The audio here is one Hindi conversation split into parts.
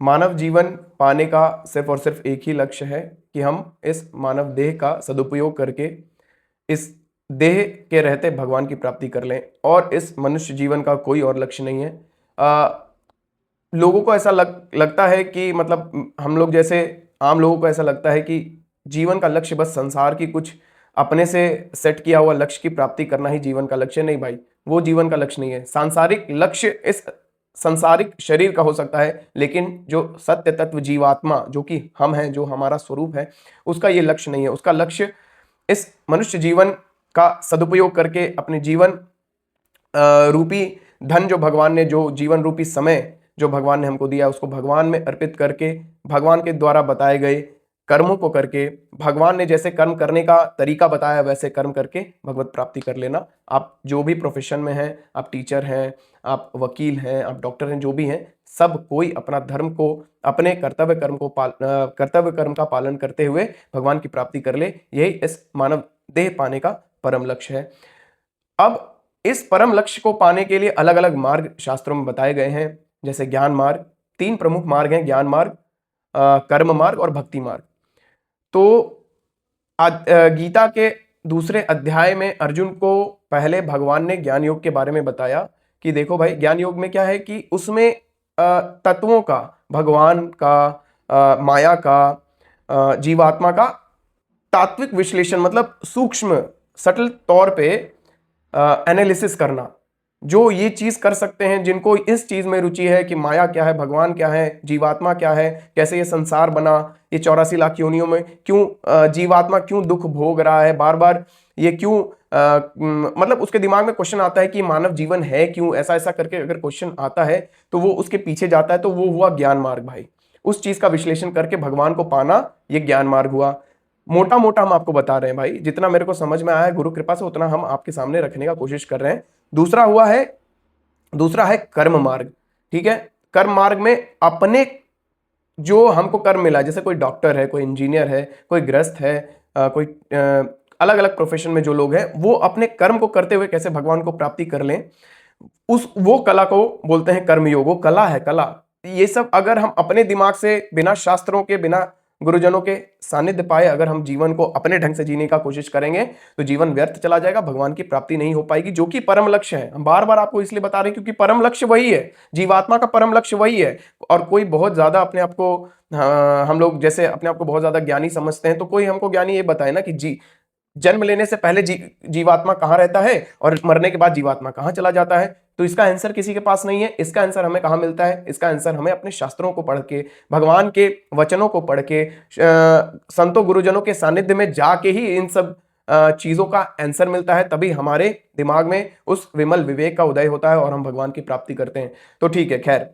मानव जीवन पाने का सिर्फ और सिर्फ एक ही लक्ष्य है कि हम इस मानव देह का सदुपयोग करके इस देह के रहते भगवान की प्राप्ति कर लें, और इस मनुष्य जीवन का कोई और लक्ष्य नहीं है। लोगों को ऐसा लगता है कि मतलब हम लोग जैसे आम लोगों को ऐसा लगता है कि जीवन का लक्ष्य बस संसार की कुछ अपने से सेट किया हुआ लक्ष्य की प्राप्ति करना ही जीवन का लक्ष्य। नहीं भाई, वो जीवन का लक्ष्य नहीं है। सांसारिक लक्ष्य इस संसारिक शरीर का हो सकता है, लेकिन जो सत्य तत्व जीवात्मा जो कि हम हैं, जो हमारा स्वरूप है, उसका ये लक्ष्य नहीं है। उसका लक्ष्य इस मनुष्य जीवन का सदुपयोग करके अपने जीवन रूपी धन, जो भगवान ने, जो जीवन रूपी समय जो भगवान ने हमको दिया, उसको भगवान में अर्पित करके, भगवान के द्वारा बताए गए कर्मों को करके, भगवान ने जैसे कर्म करने का तरीका बताया वैसे कर्म करके भगवत प्राप्ति कर लेना। आप जो भी प्रोफेशन में हैं, आप टीचर हैं, आप वकील हैं, आप डॉक्टर हैं, जो भी हैं, सब कोई अपना धर्म को, अपने कर्तव्य कर्म का पालन करते हुए भगवान की प्राप्ति कर ले। यही इस मानव देह पाने का परम लक्ष्य है। अब इस परम लक्ष्य को पाने के लिए अलग अलग मार्ग शास्त्रों में बताए गए हैं। जैसे ज्ञान मार्ग, 3 प्रमुख मार्ग हैं, ज्ञान मार्ग, कर्म मार्ग और भक्ति मार्ग। तो गीता के दूसरे अध्याय में अर्जुन को पहले भगवान ने ज्ञान योग के बारे में बताया कि देखो भाई, ज्ञान योग में क्या है कि उसमें तत्वों का, भगवान का, माया का, जीवात्मा का तात्विक विश्लेषण, मतलब सूक्ष्म सटल तौर पे एनालिसिस करना। जो ये चीज कर सकते हैं, जिनको इस चीज में रुचि है कि माया क्या है, भगवान क्या है, जीवात्मा क्या है, कैसे ये संसार बना, ये 84 लाख योनियों में क्यों जीवात्मा क्यों दुख भोग रहा है बार बार, ये क्यों मतलब उसके दिमाग में क्वेश्चन आता है कि मानव जीवन है क्यों, ऐसा ऐसा करके अगर क्वेश्चन आता है तो वो उसके पीछे जाता है, तो वो हुआ ज्ञान मार्ग भाई। उस चीज का विश्लेषण करके भगवान को पाना, ये ज्ञान मार्ग हुआ। मोटा मोटा हम आपको बता रहे हैं भाई, जितना मेरे को समझ में आया है गुरु कृपा से उतना हम आपके सामने रखने का कोशिश कर रहे हैं। दूसरा है कर्म मार्ग। ठीक है, कर्म मार्ग में अपने जो हमको कर्म मिला, जैसे कोई डॉक्टर है, कोई इंजीनियर है, कोई गृहस्थ है, कोई अलग अलग प्रोफेशन में जो लोग हैं, वो अपने कर्म को करते हुए कैसे भगवान को प्राप्ति कर लें, वो कला को बोलते हैं कर्मयोग। वो कला है, कला। ये सब अगर हम अपने दिमाग से, बिना शास्त्रों के, बिना गुरुजनों के सानिध्य पाए अगर हम जीवन को अपने ढंग से जीने का कोशिश करेंगे तो जीवन व्यर्थ चला जाएगा, भगवान की प्राप्ति नहीं हो पाएगी, जो कि परम लक्ष्य है। हम बार बार आपको इसलिए बता रहे हैं क्योंकि परम लक्ष्य वही है, जीवात्मा का परम लक्ष्य वही है। और कोई बहुत ज्यादा अपने आप को, हम लोग जैसे अपने आप को बहुत ज्यादा ज्ञानी समझते हैं, तो कोई हमको ज्ञानी ये बताए ना कि जन्म लेने से पहले जीवात्मा कहाँ रहता है और मरने के बाद जीवात्मा कहाँ चला जाता है, तो इसका आंसर किसी के पास नहीं है। इसका आंसर हमें कहाँ मिलता है? इसका आंसर हमें अपने शास्त्रों को पढ़ के, भगवान के वचनों को पढ़ के, संतों गुरुजनों के सानिध्य में जाके ही इन सब चीजों का आंसर मिलता है। तभी हमारे दिमाग में उस विमल विवेक का उदय होता है और हम भगवान की प्राप्ति करते हैं। तो ठीक है, खैर,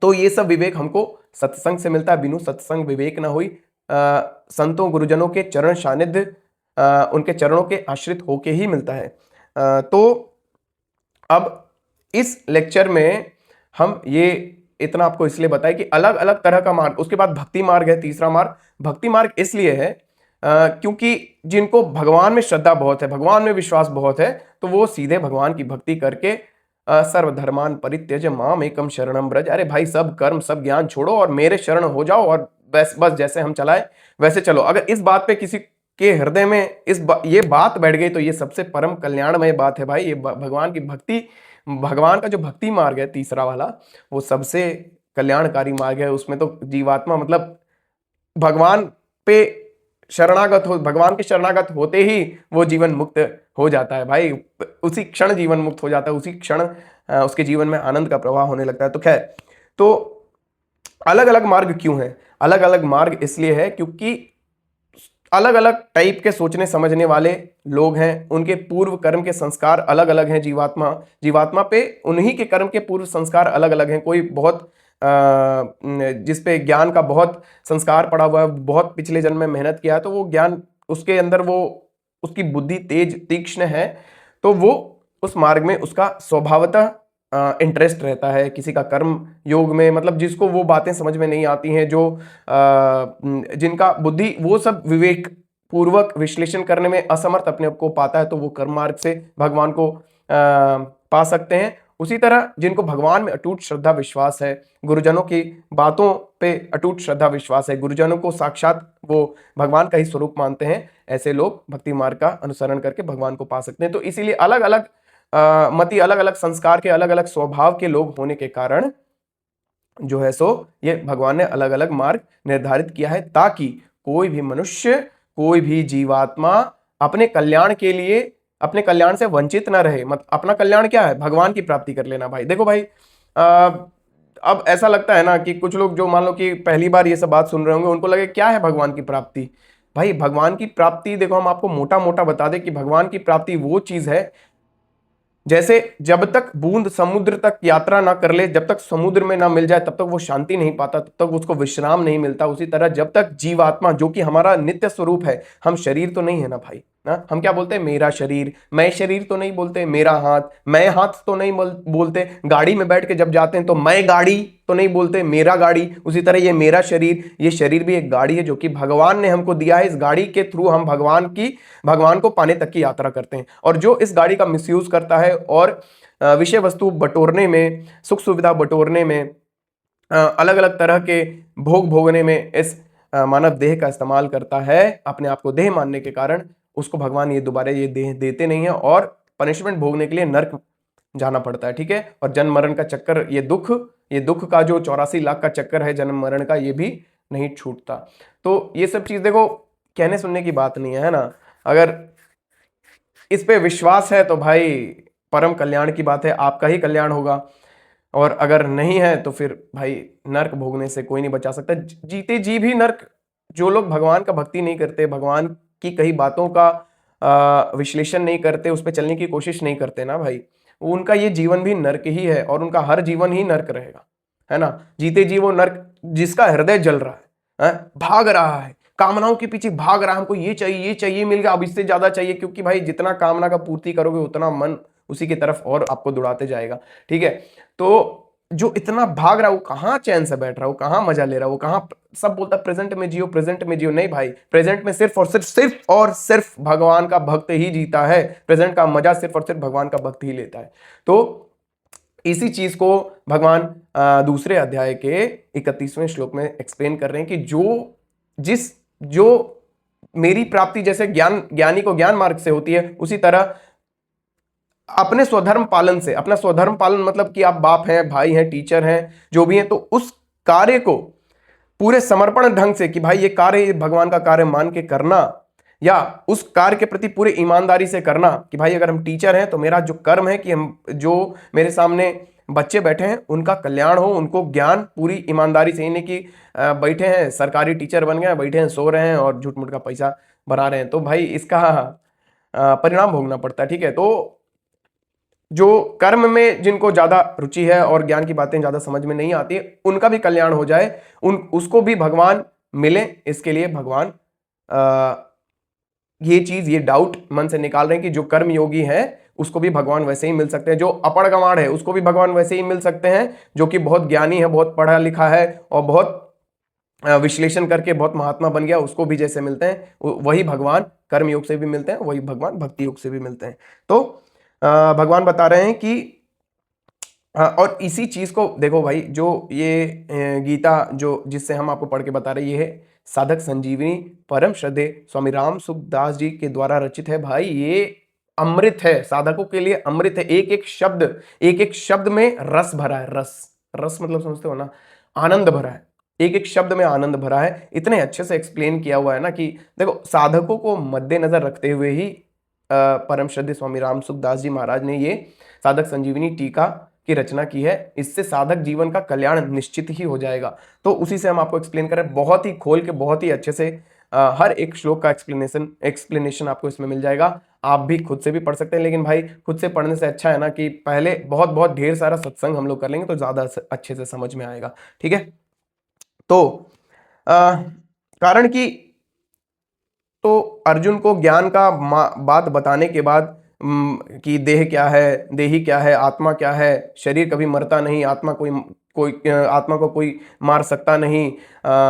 तो ये सब विवेक हमको सत्संग से मिलता है। बिनु सत्संग विवेक ना हुई। संतों गुरुजनों के चरण सानिध्य, उनके चरणों के आश्रित होके ही मिलता है। तो अब इस लेक्चर में हम ये इतना आपको इसलिए बताएं कि अलग अलग तरह का मार्ग, उसके बाद भक्ति मार्ग है, तीसरा मार्ग। भक्ति मार्ग इसलिए है क्योंकि जिनको भगवान में श्रद्धा बहुत है, भगवान में विश्वास बहुत है, तो वो सीधे भगवान की भक्ति करके सर्वधर्मान परित्यज माम एकम शरणम ब्रज। अरे भाई, सब कर्म सब ज्ञान छोड़ो और मेरे शरण हो जाओ, और बस जैसे हम चलाए वैसे चलो। अगर इस बात पे किसी के हृदय में ये बात बैठ गई तो ये सबसे परम कल्याणमय बात है भाई। ये भगवान की भक्ति, भगवान का जो भक्ति मार्ग है तीसरा वाला, वो सबसे कल्याणकारी मार्ग है। उसमें तो जीवात्मा मतलब भगवान पे शरणागत हो, भगवान के शरणागत होते ही वो जीवन मुक्त हो जाता है भाई। उसी क्षण जीवन मुक्त हो जाता है, उसी क्षण उसके जीवन में आनंद का प्रवाह होने लगता है। तो खैर, तो अलग अलग मार्ग क्यों है? अलग अलग मार्ग इसलिए है क्योंकि अलग अलग टाइप के सोचने समझने वाले लोग हैं, उनके पूर्व कर्म के संस्कार अलग अलग हैं। जीवात्मा पे उन्हीं के कर्म के पूर्व संस्कार अलग अलग हैं। कोई बहुत जिस पे ज्ञान का बहुत संस्कार पड़ा हुआ है, बहुत पिछले जन्म में मेहनत किया है, तो वो ज्ञान उसके अंदर, वो उसकी बुद्धि तेज तीक्ष्ण है, तो वो उस मार्ग में उसका स्वभावतः इंटरेस्ट रहता है। किसी का कर्म योग में, मतलब जिसको वो बातें समझ में नहीं आती हैं, जो जिनका बुद्धि वो सब विवेक पूर्वक विश्लेषण करने में असमर्थ अपने आप को पाता है, तो वो कर्म मार्ग से भगवान को पा सकते हैं। उसी तरह जिनको भगवान में अटूट श्रद्धा विश्वास है, गुरुजनों की बातों पे अटूट श्रद्धा विश्वास है, गुरुजनों को साक्षात वो भगवान का ही स्वरूप मानते हैं, ऐसे लोग भक्ति मार्ग का अनुसरण करके भगवान को पा सकते हैं। तो इसीलिए अलग अलग मति, अलग अलग संस्कार के, अलग अलग स्वभाव के लोग होने के कारण जो है सो ये भगवान ने अलग अलग मार्ग निर्धारित किया है, ताकि कोई भी मनुष्य, कोई भी जीवात्मा अपने कल्याण के लिए, अपने कल्याण से वंचित ना रहे। अपना कल्याण क्या है? भगवान की प्राप्ति कर लेना भाई। देखो भाई, अब ऐसा लगता है ना कि कुछ लोग जो मान लो कि पहली बार ये सब बात सुन रहे होंगे, उनको लगे क्या है भगवान की प्राप्ति। भाई भगवान की प्राप्ति देखो, हम आपको मोटा मोटा बता दें कि भगवान की प्राप्ति वो चीज है, जैसे जब तक बूंद समुद्र तक यात्रा ना कर ले, जब तक समुद्र में ना मिल जाए, तब तक वो शांति नहीं पाता, तब तक उसको विश्राम नहीं मिलता। उसी तरह जब तक जीवात्मा, जो कि हमारा नित्य स्वरूप है, हम शरीर तो नहीं है ना भाई, ना हम क्या बोलते हैं? मेरा शरीर, मैं शरीर तो नहीं बोलते, मेरा हाथ, मैं हाथ तो नहीं बोलते, गाड़ी में बैठ के जब जाते हैं तो मैं गाड़ी तो नहीं बोलते, मेरा गाड़ी। उसी तरह ये मेरा शरीर, ये शरीर भी एक गाड़ी है जो कि भगवान ने हमको दिया है। इस गाड़ी के थ्रू हम भगवान को पाने तक की यात्रा करते हैं। और जो इस गाड़ी का मिसयूज करता है और विषय वस्तु बटोरने में, सुख सुविधा बटोरने में, अलग अलग तरह के भोग भोगने में इस मानव देह का इस्तेमाल करता है, अपने आप को देह मानने के कारण, उसको भगवान ये दोबारा ये देह देते नहीं है और पनिशमेंट भोगने के लिए नर्क जाना पड़ता है। ठीक है। और जन्म मरण का चक्कर, ये दुख का जो 84 लाख का चक्कर है जन्म मरण का, ये भी नहीं छूटता। तो ये सब चीज देखो, कहने सुनने की बात नहीं है ना। अगर इस पे विश्वास है तो भाई परम कल्याण की बात है, आपका ही कल्याण होगा। और अगर नहीं है तो फिर भाई नर्क भोगने से कोई नहीं बचा सकता। जीते जी भी नर्क, जो लोग भगवान का भक्ति नहीं करते, भगवान की कई बातों का विश्लेषण नहीं करते, उस पर चलने की कोशिश नहीं करते ना भाई, उनका ये जीवन भी नर्क ही है और उनका हर जीवन ही नर्क रहेगा, है ना। जीते जी वो नर्क, जिसका हृदय जल रहा है, भाग रहा है, कामनाओं के पीछे भाग रहा है, हमको ये चाहिए, ये चाहिए, मिल गया, अब इससे ज्यादा चाहिए, क्योंकि भाई जितना कामना का पूर्ति करोगे उतना मन उसी की तरफ और आपको दौड़ाते जाएगा। ठीक है। तो जो इतना भाग रहा है वो कहाँ चैन से बैठ रहा है, वो कहाँ मजा ले रहा है, वो कहाँ सब बोलता प्रेजेंट में जियो, प्रेजेंट में जियो। नहीं भाई, प्रेजेंट में सिर्फ और सिर्फ भगवान का भक्त ही जीता है। प्रेजेंट का मजा सिर्फ और सिर्फ भगवान का भक्त ही लेता है। तो इसी चीज को भगवान दूसरे अध्याय के 31वें श्लोक में एक्सप्लेन कर रहे हैं कि जो मेरी प्राप्ति जैसे ज्ञानी को ज्ञान मार्ग से होती है, उसी तरह अपने स्वधर्म पालन से, अपना स्वधर्म पालन मतलब कि आप बाप हैं, भाई हैं, टीचर हैं, जो भी हैं, तो उस कार्य को पूरे समर्पण ढंग से, कि भाई ये कार्य भगवान का कार्य मान के करना, या उस कार्य के प्रति पूरे ईमानदारी से करना, कि भाई अगर हम टीचर हैं तो मेरा जो कर्म है कि हम, जो मेरे सामने बच्चे बैठे हैं उनका कल्याण हो, उनको ज्ञान पूरी ईमानदारी से, इन्हें कि बैठे हैं सरकारी टीचर बन गए, बैठे हैं सो रहे हैं और झूठ मूठ का पैसा बना रहे हैं, तो भाई इसका परिणाम भोगना पड़ता है। ठीक है। तो जो कर्म में जिनको ज्यादा रुचि है और ज्ञान की बातें ज्यादा समझ में नहीं आती, उनका भी कल्याण हो जाए, उसको भी भगवान मिले, इसके लिए भगवान ये डाउट मन से निकाल रहे हैं कि जो कर्म योगी है उसको भी भगवान वैसे ही मिल सकते हैं, जो अपड़ गवाड़ है उसको भी भगवान वैसे ही मिल सकते हैं, जो कि बहुत ज्ञानी है, बहुत पढ़ा लिखा है और बहुत विश्लेषण करके बहुत महात्मा बन गया, उसको भी जैसे मिलते हैं, वही भगवान कर्म योग से भी मिलते हैं, वही भगवान भक्ति योग से भी मिलते हैं। तो भगवान बता रहे हैं कि और इसी चीज को देखो भाई, जो ये गीता जो जिससे हम आपको पढ़ के बता रहे, ये है साधक संजीवनी परम श्रद्धे स्वामी राम सुखदास जी के द्वारा रचित है। भाई ये अमृत है, साधकों के लिए अमृत है। एक एक शब्द में रस भरा है। रस मतलब समझते हो ना, आनंद भरा है, एक एक शब्द में आनंद भरा है। इतने अच्छे से एक्सप्लेन किया हुआ है ना कि देखो, साधकों को मद्देनजर रखते हुए ही परम श्रद्धेय स्वामी राम सुखदास जी महाराज ने ये साधक संजीवनी टीका की रचना की है। इससे साधक जीवन का कल्याण निश्चित ही हो जाएगा। तो उसी से हम आपको एक्सप्लेन करें, बहुत ही खोल के, बहुत ही अच्छे से हर एक श्लोक का एक्सप्लेनेशन आपको इसमें मिल जाएगा। आप भी खुद से भी पढ़ सकते हैं, लेकिन भाई खुद से पढ़ने से अच्छा है ना कि पहले बहुत बहुत ढेर सारा सत्संग हम लोग कर लेंगे तो ज्यादा अच्छे से समझ में आएगा। ठीक है। तो कारण कि तो अर्जुन को ज्ञान का बात बताने के बाद कि देह क्या है, देही क्या है, आत्मा क्या है, शरीर कभी मरता नहीं, आत्मा आत्मा को कोई मार सकता नहीं,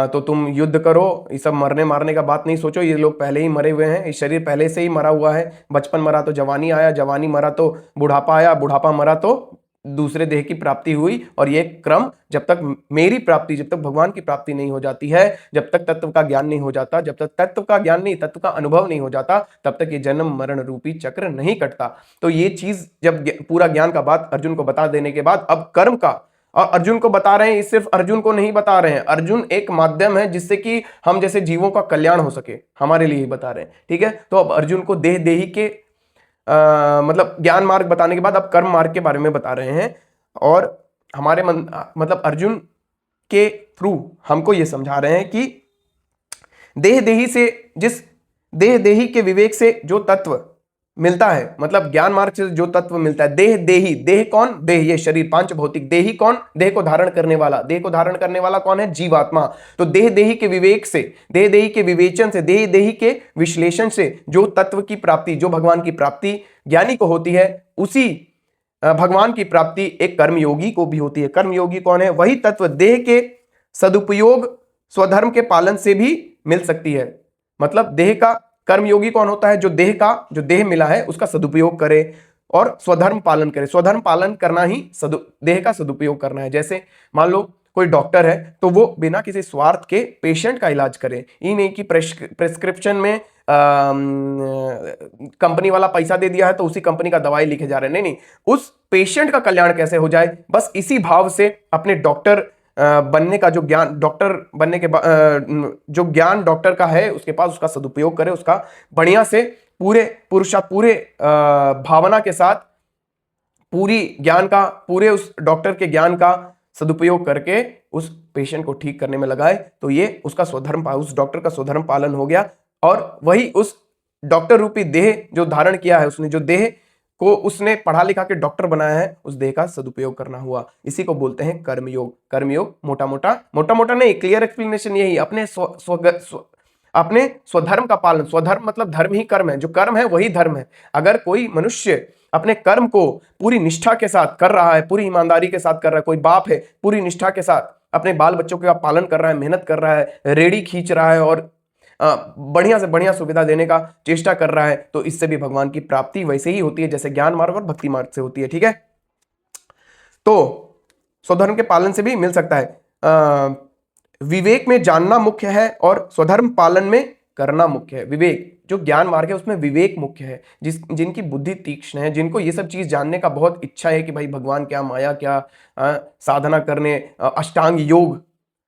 तो तुम युद्ध करो, ये सब मरने मारने का बात नहीं सोचो, ये लोग पहले ही मरे हुए हैं, ये शरीर पहले से ही मरा हुआ है, बचपन मरा तो जवानी आया, जवानी मरा तो बुढ़ापा आया, बुढ़ापा मरा तो दूसरे देह की प्राप्ति हुई, और ये क्रम जब तक मेरी प्राप्ति, जब तक भगवान की प्राप्ति नहीं हो जाती है, जब तक तत्व का ज्ञान नहीं हो जाता, जब तक तत्व का ज्ञान नहीं, तत्व का अनुभव नहीं हो जाता, तब तक ये जन्म मरण रूपी चक्र नहीं कटता। तो ये चीज जब पूरा ज्ञान का बात अर्जुन को बता देने के बाद अब कर्म का, और अर्जुन को बता रहे हैं, सिर्फ अर्जुन को नहीं बता रहे हैं, अर्जुन एक माध्यम है जिससे कि हम जैसे जीवों का कल्याण हो सके, हमारे लिए ही बता रहे हैं। ठीक है, तो अब अर्जुन को देह देही के मतलब ज्ञान मार्ग बताने के बाद अब कर्म मार्ग के बारे में बता रहे हैं, और हमारे मतलब अर्जुन के थ्रू हमको ये समझा रहे हैं कि देह देही से, जिस देह देही के विवेक से जो तत्व मिलता है, मतलब ज्ञान मार्ग से जो तत्व मिलता है, देह देही, देह कौन, देह ये शरीर पांच भौतिक, देही कौन, देह को धारण करने वाला, देह को धारण करने वाला कौन है, जीवात्मा। तो देह देही के विवेक से, देह देही के विवेचन से, देह देही के विश्लेषण से जो तत्व की प्राप्ति, जो भगवान की प्राप्ति ज्ञानी को होती है, उसी भगवान की प्राप्ति एक कर्मयोगी को भी होती है। कर्मयोगी कौन है, वही तत्व देह के सदुपयोग स्वधर्म के पालन से भी मिल सकती है। मतलब देह का, कर्मयोगी कौन होता है, जो देह का, जो देह मिला है उसका सदुपयोग करे और स्वधर्म पालन करे। स्वधर्म पालन करना ही देह का सदुपयोग करना है। जैसे मान लो कोई डॉक्टर है तो वो बिना किसी स्वार्थ के पेशेंट का इलाज करे, ये नहीं कि प्रेस्क्रिप्शन में कंपनी वाला पैसा दे दिया है तो उसी कंपनी का दवाई लिखे जा रहे हैं, नहीं नहीं, उस पेशेंट का कल्याण कैसे हो जाए, बस इसी भाव से अपने डॉक्टर बनने का जो ज्ञान, डॉक्टर बनने के जो ज्ञान डॉक्टर का है उसके पास, उसका सदुपयोग करे, उसका बढ़िया से पूरे पूरे भावना के साथ पूरी ज्ञान का, पूरे उस डॉक्टर के ज्ञान का सदुपयोग करके उस पेशेंट को ठीक करने में लगाए, तो ये उसका स्वधर्म, उस डॉक्टर का स्वधर्म पालन हो गया। और वही उस डॉक्टर रूपी देह जो धारण किया है उसने, जो देह को उसने पढ़ा लिखा के डॉक्टर बनाया है, उस देह का सदुपयोग करना हुआ। इसी को बोलते हैं कर्मयोग। कर्मयोग मोटा मोटा नहीं, क्लियर एक्सप्लेनेशन यही, अपने स्वधर्म का पालन। स्वधर्म मतलब धर्म ही कर्म है, जो कर्म है वही धर्म है। अगर कोई मनुष्य अपने कर्म को पूरी निष्ठा के साथ कर रहा है, पूरी ईमानदारी के साथ कर रहा है, कोई बाप है पूरी निष्ठा के साथ अपने बाल बच्चों का पालन कर रहा है, मेहनत कर रहा है, रेडी खींच रहा है और बढ़िया से बढ़िया सुविधा देने का चेष्टा कर रहा है, तो इससे भी भगवान की प्राप्ति वैसे ही होती है जैसे ज्ञान मार्ग और भक्ति मार्ग से होती है। ठीक है, तो स्वधर्म के पालन से भी मिल सकता है। विवेक में जानना मुख्य है और स्वधर्म पालन में करना मुख्य है। विवेक जो ज्ञान मार्ग है उसमें विवेक मुख्य है, जिनकी बुद्धि तीक्ष्ण है, जिनको ये सब चीज जानने का बहुत इच्छा है कि भाई भगवान क्या, माया क्या, साधना करने, अष्टांग योग,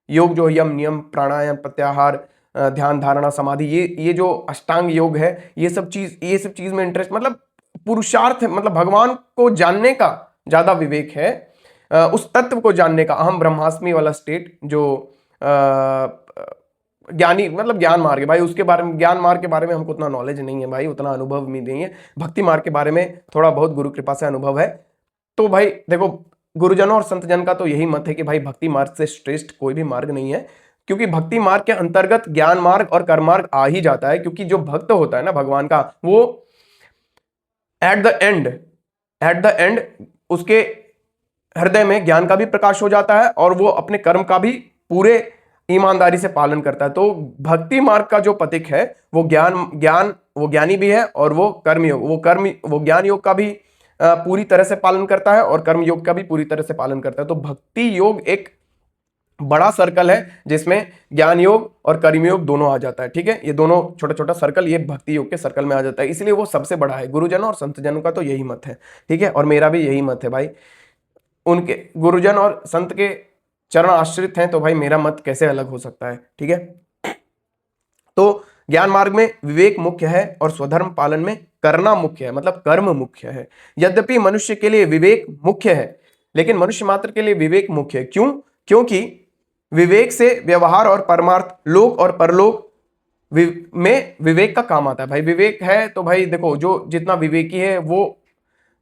योग जो यम नियम प्राणायाम प्रत्याहार ध्यान धारणा समाधि, ये जो अष्टांग योग है, ये सब चीज में इंटरेस्ट, मतलब पुरुषार्थ है, मतलब भगवान को जानने का ज्यादा विवेक है, उस तत्व को जानने का, अहम ब्रह्मास्मि वाला स्टेट जो ज्ञानी मतलब ज्ञान मार्ग है भाई, उसके बारे में, ज्ञान मार्ग के बारे में हमको उतना नॉलेज नहीं है भाई, उतना अनुभव भी नहीं है। भक्ति मार्ग के बारे में थोड़ा बहुत गुरु कृपा से अनुभव है। तो भाई देखो, गुरुजनों और संतजन का तो यही मत है कि भाई भक्ति मार्ग से श्रेष्ठ कोई भी मार्ग नहीं है, क्योंकि भक्ति मार्ग के अंतर्गत ज्ञान मार्ग और कर्म मार्ग आ ही जाता है। क्योंकि जो भक्त होता है ना भगवान का, वो एट द एंड उसके हृदय में ज्ञान का भी प्रकाश हो जाता है और वो अपने कर्म का भी पूरे ईमानदारी से पालन करता है। तो भक्ति मार्ग का जो पथिक है वो वो ज्ञानी भी है, और वो कर्मयोग, वो ज्ञान योग का भी पूरी तरह से पालन करता है और कर्म योग का भी पूरी तरह से पालन करता है। तो भक्ति योग एक बड़ा सर्कल है जिसमें ज्ञान योग और कर्म योग दोनों आ जाता है। ठीक है, ये दोनों छोटा छोटा सर्कल ये भक्ति योग के सर्कल में आ जाता है, इसलिए वो सबसे बड़ा है। गुरुजनों और संतजनों का तो यही मत है। ठीक है, और मेरा भी यही मत है भाई। उनके गुरुजन और संत के चरण आश्रित हैं तो भाई मेरा मत कैसे अलग हो सकता है। ठीक है, तो ज्ञान मार्ग में विवेक मुख्य है और स्वधर्म पालन में करना मुख्य है, मतलब कर्म मुख्य है। यद्यपि मनुष्य के लिए विवेक मुख्य है, लेकिन मनुष्य मात्र के लिए विवेक मुख्य है। क्यों? क्योंकि विवेक से व्यवहार और परमार्थ, लोक और परलोक में विवेक का काम आता है। भाई विवेक है तो भाई देखो, जो जितना विवेकी है वो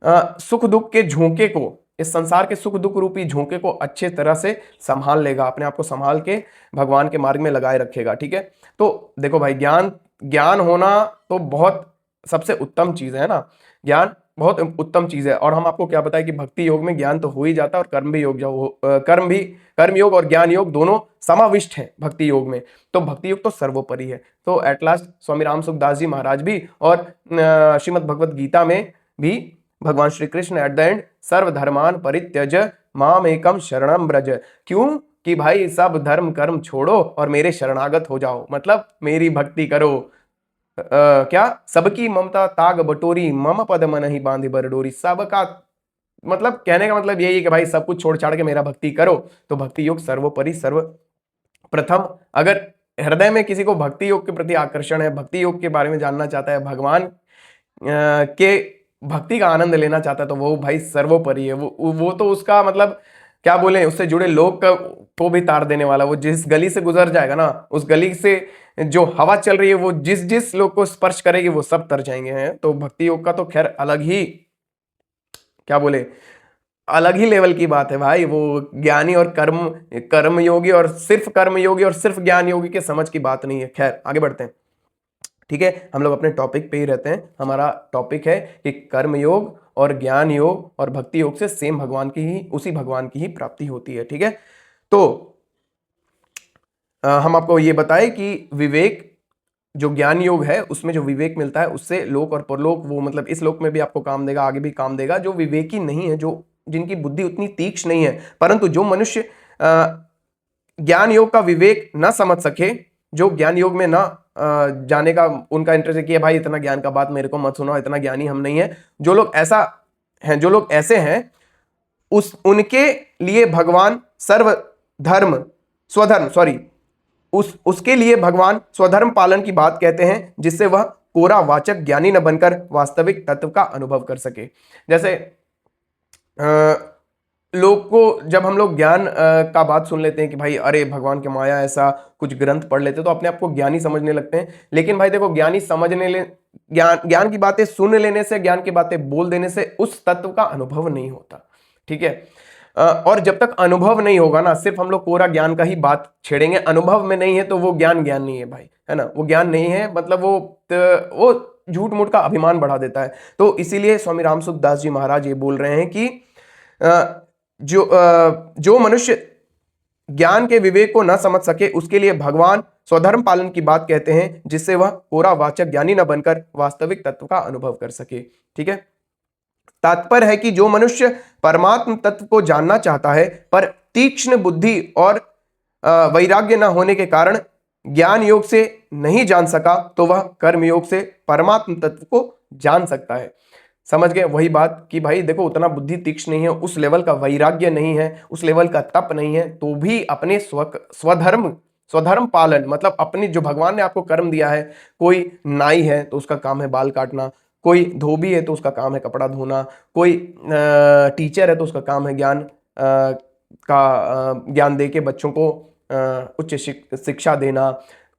सुख दुख के झोंके को, इस संसार के सुख दुख रूपी झोंके को अच्छे तरह से संभाल लेगा, अपने आप को संभाल के भगवान के मार्ग में लगाए रखेगा। ठीक है, तो देखो भाई, ज्ञान होना तो बहुत सबसे उत्तम चीज है ना, ज्ञान बहुत उत्तम चीज है। और हम आपको क्या बताएं कि भक्ति योग में ज्ञान तो हो ही जाता है और कर्म योग और ज्ञान योग दोनों समाविष्ट हैं भक्ति योग में। तो भक्ति योग तो सर्वोपरि है। तो एट लास्ट स्वामी राम सुखदास जी महाराज भी और श्रीमद् भगवत गीता में भी भगवान Shri Krishna at the end सर्वधर्मान परित्यज माम एकम शरणम ब्रज। क्यों? कि भाई सब धर्म कर्म छोड़ो और मेरे शरणागत हो जाओ, मतलब मेरी भक्ति करो। क्या? सबकी ममता ताग बटोरी मम पद मन ही बांधे बरडोरी। सबका मतलब कहने का मतलब यही है कि भाई सब कुछ छोड़ छाड़ के मेरा भक्ति करो। तो भक्ति योग सर्वोपरि सर्वप्रथम। अगर हृदय में किसी को भक्ति योग के प्रति आकर्षण है, भक्ति योग के बारे में जानना चाहता है, भगवान के भक्ति का आनंद लेना चाहता है, तो वो भाई सर्वोपरि है। वो तो उसका मतलब क्या बोले, उससे जुड़े लोग को भी तार देने वाला। वो जिस गली से गुजर जाएगा ना, उस गली से जो हवा चल रही है वो जिस जिस लोग को स्पर्श करेगी वो सब तर जाएंगे हैं। तो भक्ति योग का तो खैर अलग ही क्या बोले, अलग ही लेवल की बात है भाई। वो ज्ञानी और कर्म योगी और सिर्फ कर्म योगी और सिर्फ ज्ञान योगी के समझ की बात नहीं है। खैर आगे बढ़ते हैं। ठीक है, हम लोग अपने टॉपिक पे ही रहते हैं। हमारा टॉपिक है कि कर्म योग और ज्ञान योग और भक्ति योग से सेम भगवान की ही, उसी भगवान की ही प्राप्ति होती है। ठीक है, तो हम आपको ये बताएं कि विवेक जो ज्ञान योग है उसमें जो विवेक मिलता है उससे लोक और परलोक, वो मतलब इस लोक में भी आपको काम देगा, आगे भी काम देगा। जो विवेकी नहीं है, जो जिनकी बुद्धि उतनी तीक्ष्ण नहीं है, परंतु जो मनुष्य ज्ञान योग का विवेक ना समझ सके, जो ज्ञान योग में ना जाने का उनका इंटरेस्ट है कि भाई इतना ज्ञान का बात मेरे को मत सुनाओ, इतना ज्ञानी हम नहीं है, जो लोग ऐसा हैं, जो लोग ऐसे हैं, उनके लिए भगवान उसके लिए भगवान स्वधर्म पालन की बात कहते हैं, जिससे वह कोरा वाचक ज्ञानी न बनकर वास्तविक तत्व का अनुभव कर सके। जैसे लोग को जब हम लोग ज्ञान का बात सुन लेते हैं कि भाई अरे भगवान की माया, ऐसा कुछ ग्रंथ पढ़ लेते हैं तो अपने आप को ज्ञानी समझने लगते हैं। लेकिन भाई देखो, ज्ञान की बातें सुन लेने से, ज्ञान की बातें बोल देने से उस तत्व का अनुभव नहीं होता। ठीक है, और जब तक अनुभव नहीं होगा ना, सिर्फ हम लोग कोरा ज्ञान का ही बात छेड़ेंगे, अनुभव में नहीं है तो वो ज्ञान नहीं है भाई, है ना। वो ज्ञान नहीं है, मतलब वो झूठ मूठ का अभिमान बढ़ा देता है। तो इसीलिए स्वामी रामसुखदास जी महाराज ये बोल रहे हैं कि जो मनुष्य ज्ञान के विवेक को न समझ सके उसके लिए भगवान स्वधर्म पालन की बात कहते हैं, जिससे वह कोरा वाचक ज्ञानी न बनकर वास्तविक तत्व का अनुभव कर सके। ठीक है, तात्पर्य है कि जो मनुष्य परमात्म तत्व को जानना चाहता है पर तीक्ष्ण बुद्धि और वैराग्य न होने के कारण ज्ञान योग से नहीं जान सका, तो वह कर्म योग से परमात्म तत्व को जान सकता है। समझ गए वही बात कि भाई देखो, उतना बुद्धि तीक्ष्ण नहीं है, उस लेवल का वैराग्य नहीं है, उस लेवल का तप नहीं है, तो भी अपने स्वधर्म पालन, मतलब अपने जो भगवान ने आपको कर्म दिया है, कोई नाई है तो उसका काम है बाल काटना, कोई धोबी है तो उसका काम है कपड़ा धोना, कोई टीचर है तो उसका काम है ज्ञान दे के बच्चों को उच्च शिक्षा देना,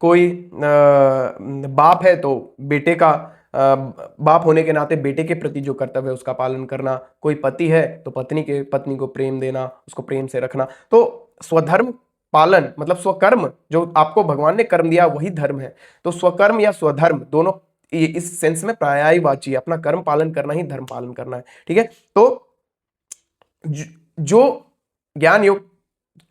कोई बाप है तो बेटे का बाप होने के नाते बेटे के प्रति जो कर्तव्य है उसका पालन करना, कोई पति है तो पत्नी को प्रेम देना, उसको प्रेम से रखना। तो स्वधर्म पालन मतलब स्वकर्म, जो आपको भगवान ने कर्म दिया वही धर्म है। तो स्वकर्म या स्वधर्म दोनों इस सेंस में पर्यायवाची, अपना कर्म पालन करना ही धर्म पालन करना है। ठीक है, तो जो ज्ञान योग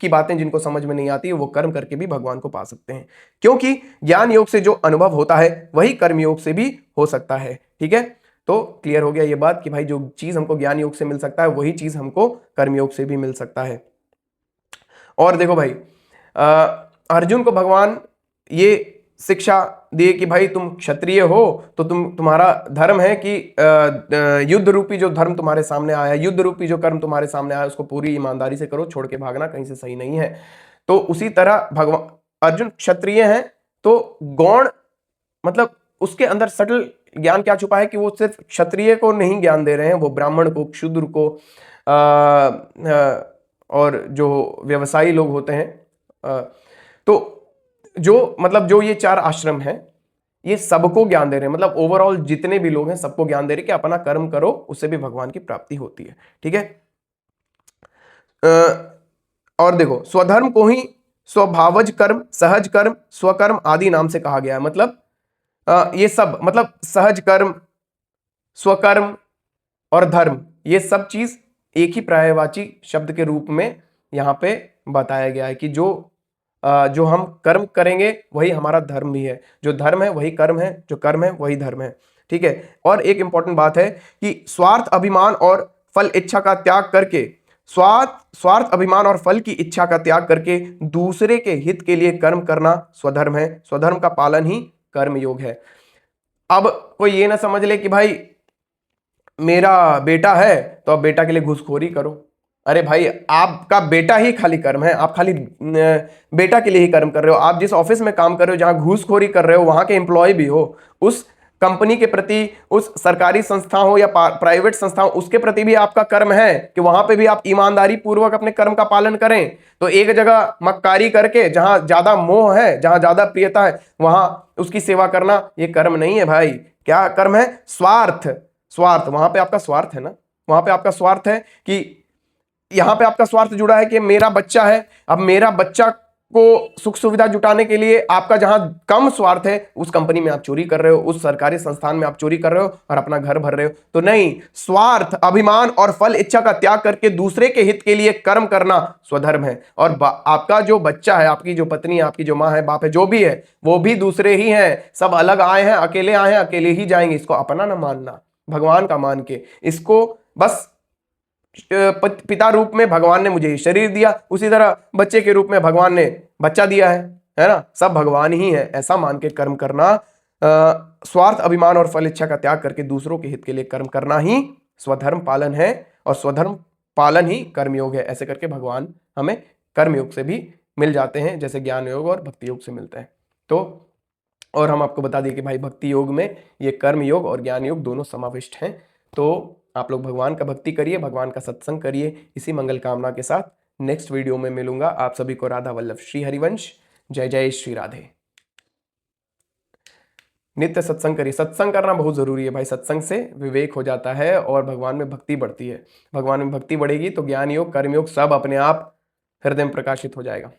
की बातें जिनको समझ में नहीं आती है वो कर्म करके भी भगवान को पा सकते हैं, क्योंकि ज्ञान योग से जो अनुभव होता है वही कर्म योग से भी हो सकता है। ठीक है, तो क्लियर हो गया ये बात कि भाई जो चीज हमको ज्ञान योग से मिल सकता है वही चीज हमको कर्म योग से भी मिल सकता है। और देखो भाई, अर्जुन को भगवान ये शिक्षा दिए कि भाई तुम क्षत्रिय हो तो तुम्हारा धर्म है कि युद्ध रूपी जो धर्म तुम्हारे सामने आया, युद्ध रूपी जो कर्म तुम्हारे सामने आया उसको पूरी ईमानदारी से करो, छोड़ के भागना कहीं से सही नहीं है। तो उसी तरह भगवान अर्जुन क्षत्रिय हैं तो गौण मतलब उसके अंदर सटल ज्ञान क्या छुपा है कि वो सिर्फ क्षत्रिय को नहीं ज्ञान दे रहे हैं, वो ब्राह्मण को, क्षुद्र को और जो व्यवसायी लोग होते हैं, तो जो ये 4 आश्रम हैं ये सबको ज्ञान दे रहे हैं, मतलब ओवरऑल जितने भी लोग हैं सबको ज्ञान दे रहे हैं कि अपना कर्म करो, उससे भी भगवान की प्राप्ति होती है। ठीक है, और देखो स्वधर्म को ही स्वभावज कर्म, सहज कर्म, स्वकर्म आदि नाम से कहा गया है। मतलब ये सब मतलब सहज कर्म, स्वकर्म और धर्म, ये सब चीज एक ही पर्यायवाची शब्द के रूप में यहां पे बताया गया है कि जो हम कर्म करेंगे वही हमारा धर्म भी है, जो धर्म है वही कर्म है, जो कर्म है वही धर्म है। ठीक है। और एक इंपॉर्टेंट बात है कि स्वार्थ अभिमान और फल इच्छा का त्याग करके, स्वार्थ अभिमान और फल की इच्छा का त्याग करके दूसरे के हित के लिए कर्म करना स्वधर्म है। स्वधर्म का पालन ही कर्म योग है। अब कोई ये ना समझ ले कि भाई मेरा बेटा है तो अब बेटा के लिए घूसखोरी करो। अरे भाई, आपका बेटा ही खाली कर्म है, आप खाली बेटा के लिए ही कर्म कर रहे हो। आप जिस ऑफिस में काम कर रहे हो, जहां घूसखोरी कर रहे हो, वहां के एम्प्लॉय भी हो, उस कंपनी के प्रति, उस सरकारी संस्था हो या प्राइवेट संस्था हो, उसके प्रति भी आपका कर्म है कि वहां पे भी आप ईमानदारी पूर्वक अपने कर्म का पालन करें। तो एक जगह मक्कारी करके, जहां ज्यादा मोह है, जहां ज्यादा प्रियता है, वहां उसकी सेवा करना ये कर्म नहीं है भाई। क्या कर्म है? स्वार्थ। स्वार्थ, वहां पे आपका स्वार्थ है ना, वहां पे आपका स्वार्थ है कि यहां पे आपका स्वार्थ जुड़ा है कि मेरा बच्चा है, अब मेरा बच्चा को सुख सुविधा जुटाने के लिए आपका जहां कम स्वार्थ है, उस कंपनी में आप चोरी कर रहे हो, उस सरकारी संस्थान में आप चोरी कर रहे हो और अपना घर भर रहे हो। तो नहीं, स्वार्थ अभिमान और फल इच्छा का त्याग करके दूसरे के हित के लिए कर्म करना स्वधर्म है। और आपका जो बच्चा है, आपकी जो पत्नी है, आपकी जो माँ है, बाप है, जो भी है, वो भी दूसरे ही हैं। सब अलग आए हैं, अकेले आए हैं, अकेले ही जाएंगे। इसको अपना ना मानना, भगवान का मान के। इसको बस पिता रूप में भगवान ने मुझे शरीर दिया, उसी तरह बच्चे के रूप में भगवान ने बच्चा दिया है ना, सब भगवान ही है, ऐसा मान के कर्म करना। स्वार्थ अभिमान और फल इच्छा का त्याग करके दूसरों के हित के लिए कर्म करना ही स्वधर्म पालन है, और स्वधर्म पालन ही कर्मयोग है। ऐसे करके भगवान हमें कर्मयोग से भी मिल जाते हैं, जैसे ज्ञान योग और भक्ति योग से मिलते हैं। तो और हम आपको बता दें कि भाई भक्ति योग में ये कर्म योग और ज्ञान योग दोनों समाविष्ट हैं। तो आप लोग भगवान का भक्ति करिए, भगवान का सत्संग करिए। इसी मंगल कामना के साथ नेक्स्ट वीडियो में मिलूंगा। आप सभी को राधा वल्लभ श्री हरिवंश। जय जय श्री राधे। नित्य सत्संग करिए, सत्संग करना बहुत जरूरी है भाई। सत्संग से विवेक हो जाता है और भगवान में भक्ति बढ़ती है। भगवान में भक्ति बढ़ेगी तो ज्ञान योग, कर्म योग सब अपने आप हृदय में प्रकाशित हो जाएगा।